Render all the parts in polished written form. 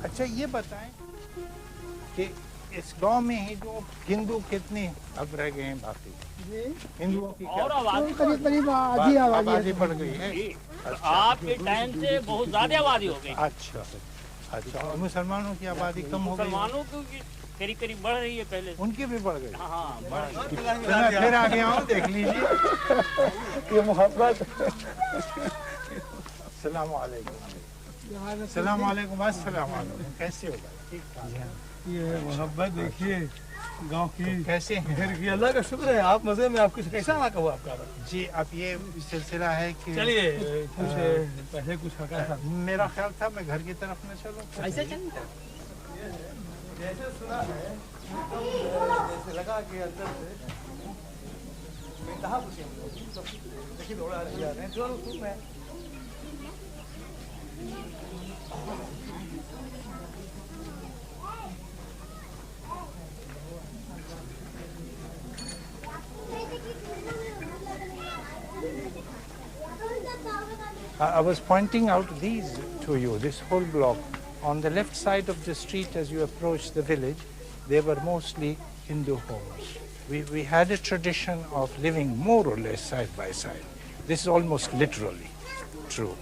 अच्छा ये बताएं कि इस गांव में ही जो हिंदू कितने अब रह गए हैं बाकी हिंदुओं की और आबादी करीब आबादी बढ़ गई है। आपके टाइम से बहुत ज्यादा आबादी हो गई। अच्छा अच्छा, और मुसलमानों की आबादी कम हो गई? मुसलमानों की करीब करीब बढ़ रही है पहले। उनकी भी बढ़ गई? हाँ बढ़ रही है। मैं फिर आ गया हूँ, देख लीजिए। ये मोहब्बत। सलाम वालेकुम। सलाम वालेकुम। अस्सलाम वालेकुम। कैसे हो भाई? ठीक ठाक। ये मोहब्बत देखिए गांव की। तो कैसे हैं? अल्लाह का शुक्र है, आप मजे में। आपको कैसा वाक़ा हुआ आपका? जी अब ये सिलसिला है कि चलिए कुछ पहले कुछ वाक़ा था। मेरा ख्याल था मैं घर की तरफ न चलूं। ऐसे चलता जैसे सुना है जैसे लगा कि अंदर से मैं कहाँ पूछे हम लोग सब देखिए दौड़ा रहे हैं जो लोग सुन रहे हैं। I was pointing out these to you, this whole block. On the left side of the street as you approach the village, they were mostly Hindu homes. We had a tradition of living more or less side by side. This is almost literally true.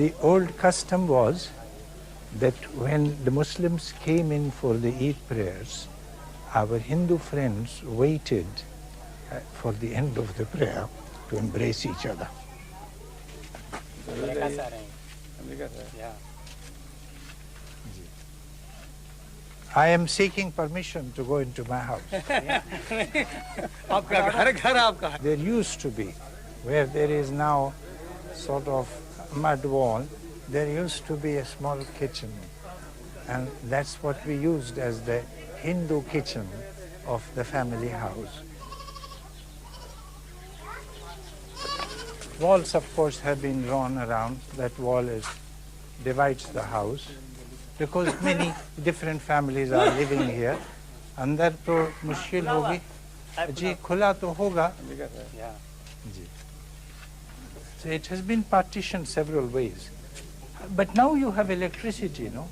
The old custom was that when the Muslims came in for the Eid prayers, our Hindu friends waited for the end of the prayer to embrace each other. Yeah. I am seeking permission to go into my house. There used to be, where there is now sort of mud wall, there used to be a small kitchen. And that's what we used as the Hindu kitchen of the family house. Walls, of course, have been drawn around. That wall divides the house because many different families are living here. अंदर तो मुश्किल होगी जी, खुला तो होगा जी. So it has been partitioned several ways. But now you have electricity, no?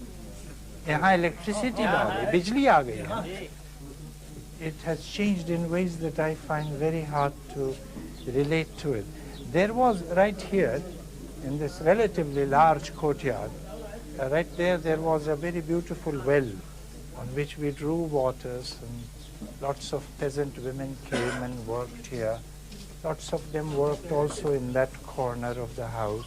यहाँ electricity आ गई, बिजली आ गई है. It has changed in ways that I find very hard to relate to it. There was right here, in this relatively large courtyard, right there was a very beautiful well on which we drew waters, and lots of peasant women came and worked here. Lots of them worked also in that corner of the house.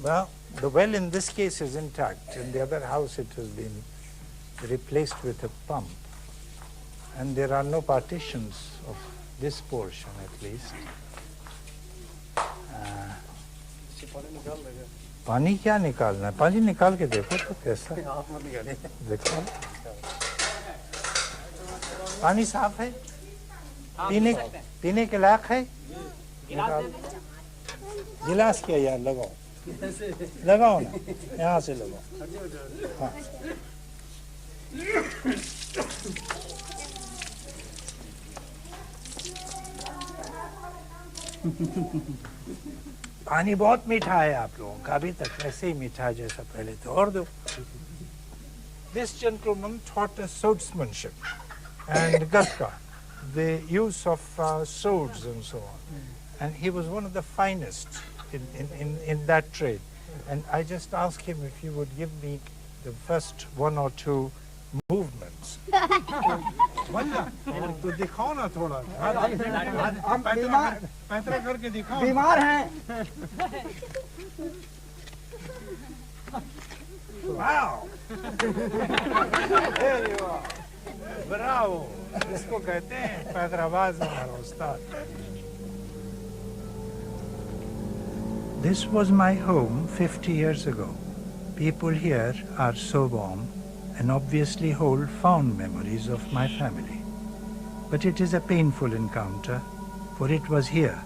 Well, the well in this case is intact. In the other house it has been replaced with a pump. And there are no partitions of this portion at least. पानी क्या निकालना है? पानी निकाल के देखो तो कैसा देखो, पानी साफ है, पीने के लायक है. गिलास क्या यार, लगाओ लगाओ ना, यहाँ से लगाओ. हाँ. पानी बहुत मीठा है आप लोगों का, अभी तक ऐसे ही मीठा जैसा पहले तो. और दो. This gentleman taught us swordsmanship and gatka, the use of swords and so on. And he was one of the finest in that trade. And I just asked him if he would give me the first one or two movements. तो दिखाओ ना थोड़ा. हम पैतरा करके दिखाओ. बीमार हैं. Wow. There you are. Bravo. इसको कहते हैं पैतराबाज हमारा उस्ताद. This was my home 50 years ago. People here are so warm and obviously hold fond memories of my family. But it is a painful encounter, for it was here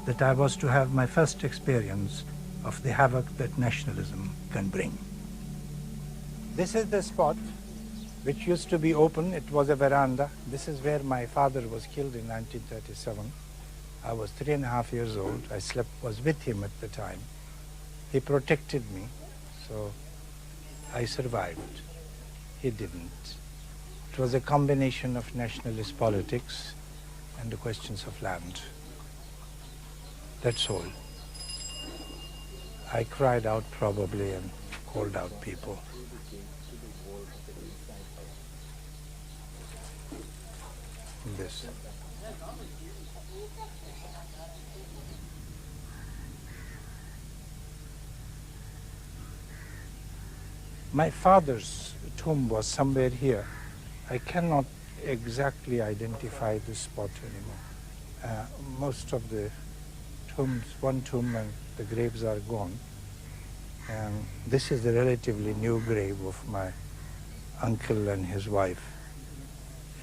that I was to have my first experience of the havoc that nationalism can bring. This is the spot which used to be open. It was a veranda. This is where my father was killed in 1937. I was 3.5 years old. I was with him at the time. He protected me, so I survived. He didn't. It was a combination of nationalist politics and the questions of land. That's all. I cried out probably and called out people. This. My father's tomb was somewhere here. I cannot exactly identify the spot anymore. Most of the tombs, one tomb and the graves are gone. And this is the relatively new grave of my uncle and his wife.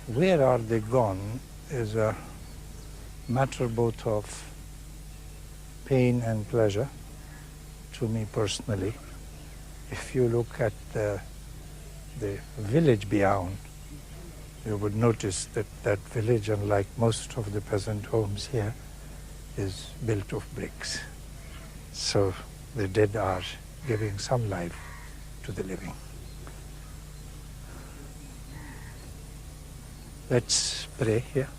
Where are they gone is a matter both of pain and pleasure to me personally. If you look at the village beyond, you would notice that that village, unlike most of the peasant homes here, is built of bricks. So the dead are giving some life to the living. Let's pray here.